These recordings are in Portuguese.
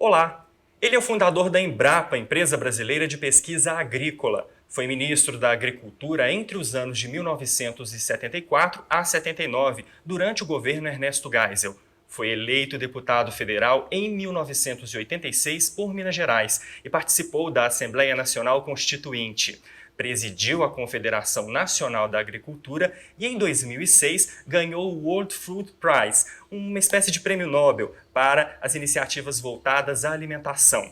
Olá! Ele é o fundador da Embrapa, empresa brasileira de pesquisa agrícola. Foi ministro da Agricultura entre os anos de 1974 a 79, durante o governo Ernesto Geisel. Foi eleito deputado federal em 1986 por Minas Gerais e participou da Assembleia Nacional Constituinte. Presidiu a Confederação Nacional da Agricultura e, em 2006, ganhou o World Food Prize, uma espécie de prêmio Nobel para as iniciativas voltadas à alimentação.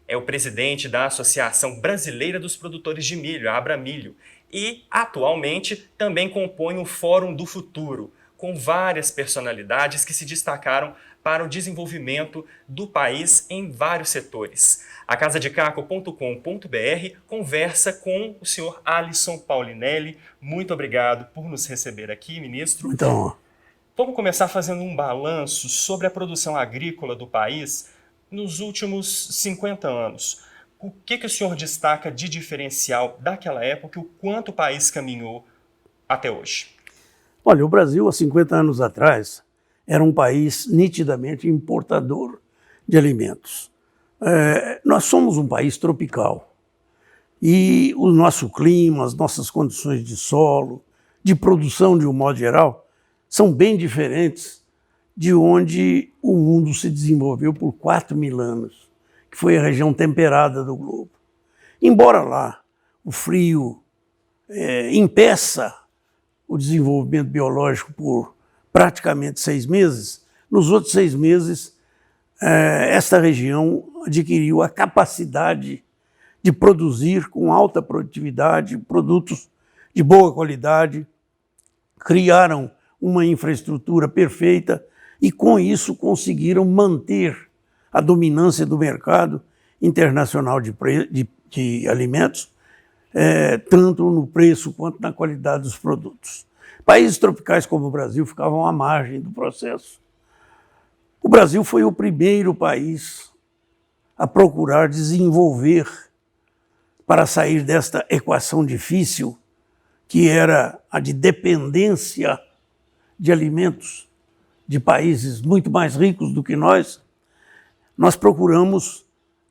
É o presidente da Associação Brasileira dos Produtores de Milho, a Abramilho, e, atualmente, também compõe o Fórum do Futuro, com várias personalidades que se destacaram para o desenvolvimento do país em vários setores. A casadecaco.com.br conversa com o senhor Alisson Paulinelli. Muito obrigado por nos receber aqui, ministro. Então, vamos começar fazendo um balanço sobre a produção agrícola do país nos últimos 50 anos. O que o senhor destaca de diferencial daquela época e o quanto o país caminhou até hoje? olha, o Brasil, há 50 anos atrás, era um país nitidamente importador de alimentos. Nós somos um país tropical e o nosso clima, as nossas condições de solo, de produção de um modo geral, são bem diferentes de onde o mundo se desenvolveu por 4.000 anos, que foi a região temperada do globo. Embora lá o frio impeça o desenvolvimento biológico por praticamente 6 meses, nos outros 6 meses, esta região adquiriu a capacidade de produzir com alta produtividade produtos de boa qualidade, criaram uma infraestrutura perfeita e, com isso, conseguiram manter a dominância do mercado internacional de alimentos, tanto no preço quanto na qualidade dos produtos. Países tropicais como o Brasil ficavam à margem do processo. O Brasil foi o primeiro país a procurar desenvolver, para sair desta equação difícil, que era a de dependência de alimentos de países muito mais ricos do que nós procuramos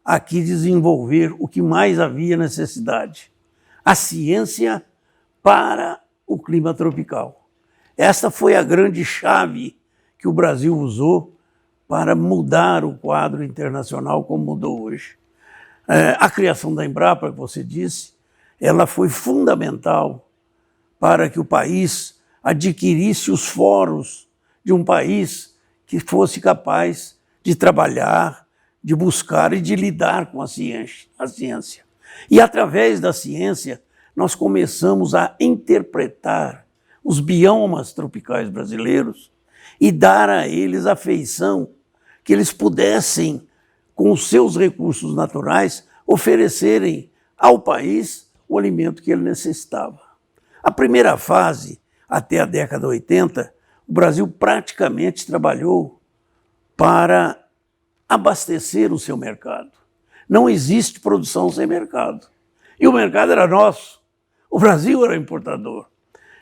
aqui desenvolver o que mais havia necessidade: a ciência para o clima tropical. Esta foi a grande chave que o Brasil usou para mudar o quadro internacional como mudou hoje. A criação da Embrapa, que você disse, ela foi fundamental para que o país adquirisse os foros de um país que fosse capaz de trabalhar, de buscar e de lidar com a ciência. E através da ciência, nós começamos a interpretar os biomas tropicais brasileiros e dar a eles a feição que eles pudessem, com os seus recursos naturais, oferecerem ao país o alimento que ele necessitava. A primeira fase, até a década 80, o Brasil praticamente trabalhou para abastecer o seu mercado. Não existe produção sem mercado. E o mercado era nosso. O Brasil era importador.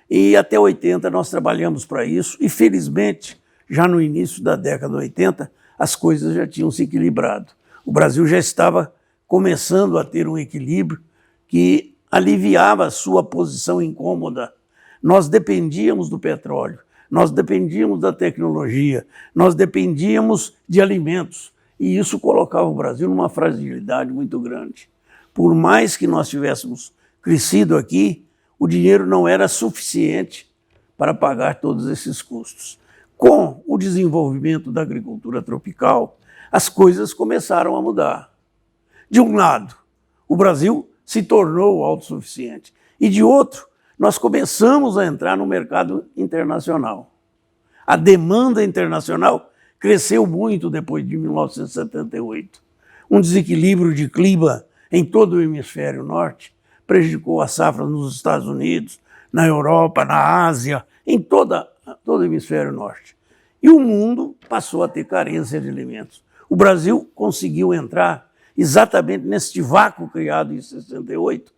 E até 80 nós trabalhamos para isso e, felizmente, já no início da década 80, as coisas já tinham se equilibrado. O Brasil já estava começando a ter um equilíbrio que aliviava a sua posição incômoda. Nós dependíamos do petróleo, nós dependíamos da tecnologia, nós dependíamos de alimentos. E isso colocava o Brasil numa fragilidade muito grande. Por mais que nós tivéssemos crescido aqui, o dinheiro não era suficiente para pagar todos esses custos. Com o desenvolvimento da agricultura tropical, as coisas começaram a mudar. De um lado, o Brasil se tornou autossuficiente. E de outro, nós começamos a entrar no mercado internacional. A demanda internacional cresceu muito depois de 1978. Um desequilíbrio de clima em todo o hemisfério norte prejudicou a safra nos Estados Unidos, na Europa, na Ásia, em todo o hemisfério norte. E o mundo passou a ter carência de alimentos. O Brasil conseguiu entrar exatamente neste vácuo criado em 68,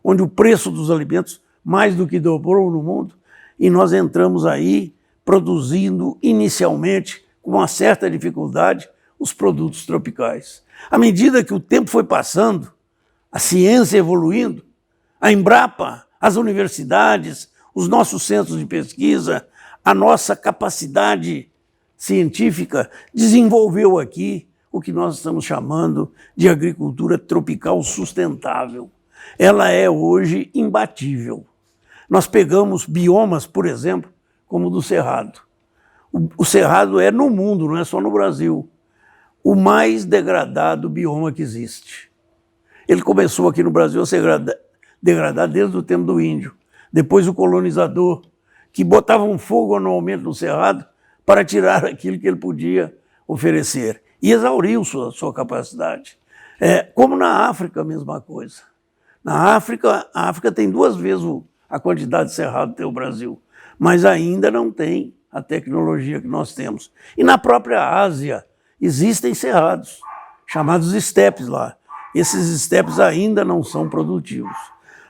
onde o preço dos alimentos mais do que dobrou no mundo, e nós entramos aí produzindo inicialmente, com uma certa dificuldade, os produtos tropicais. À medida que o tempo foi passando, a ciência evoluindo, a Embrapa, as universidades, os nossos centros de pesquisa, a nossa capacidade científica desenvolveu aqui o que nós estamos chamando de agricultura tropical sustentável. Ela é hoje imbatível. Nós pegamos biomas, por exemplo, como o do Cerrado. O Cerrado é no mundo, não é só no Brasil, o mais degradado bioma que existe. Ele começou aqui no Brasil a ser degradado desde o tempo do índio. Depois o colonizador, que botava um fogo anualmente no Cerrado para tirar aquilo que ele podia oferecer. E exauriu sua capacidade. Como na África, a mesma coisa. Na África, a África tem 2 vezes a quantidade de cerrado que tem o Brasil, mas ainda não tem a tecnologia que nós temos. E na própria Ásia existem cerrados, chamados estepes lá. Esses estepes ainda não são produtivos.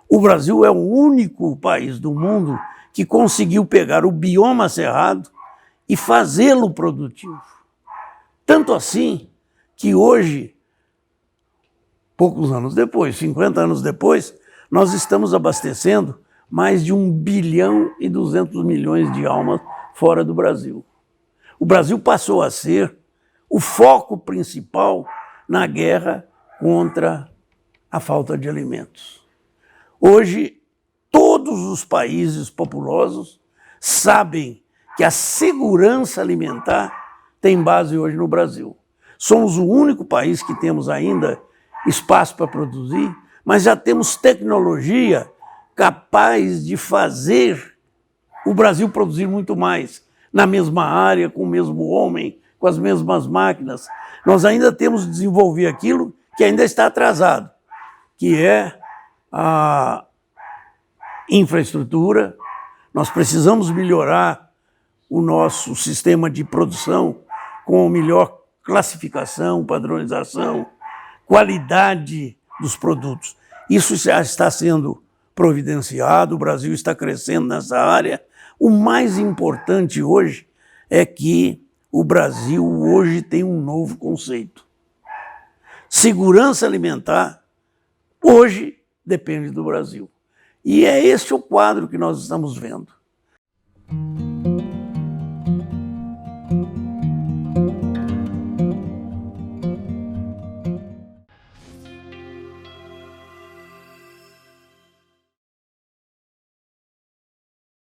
O Brasil é o único país do mundo que conseguiu pegar o bioma cerrado e fazê-lo produtivo. Tanto assim que hoje, poucos anos depois, 50 anos depois, nós estamos abastecendo mais de 1 bilhão e 200 milhões de almas fora do Brasil. O Brasil passou a ser o foco principal na guerra contra a falta de alimentos. Hoje, todos os países populosos sabem que a segurança alimentar tem base hoje no Brasil. Somos o único país que temos ainda espaço para produzir, mas já temos tecnologia capaz de fazer o Brasil produzir muito mais, na mesma área, com o mesmo homem, com as mesmas máquinas. Nós ainda temos de desenvolver aquilo que ainda está atrasado, que é a infraestrutura. Nós precisamos melhorar o nosso sistema de produção com melhor classificação, padronização, qualidade dos produtos. Isso já está sendo providenciado, o Brasil está crescendo nessa área. O mais importante hoje é que o Brasil hoje tem um novo conceito. Segurança alimentar hoje depende do Brasil. E é este o quadro que nós estamos vendo.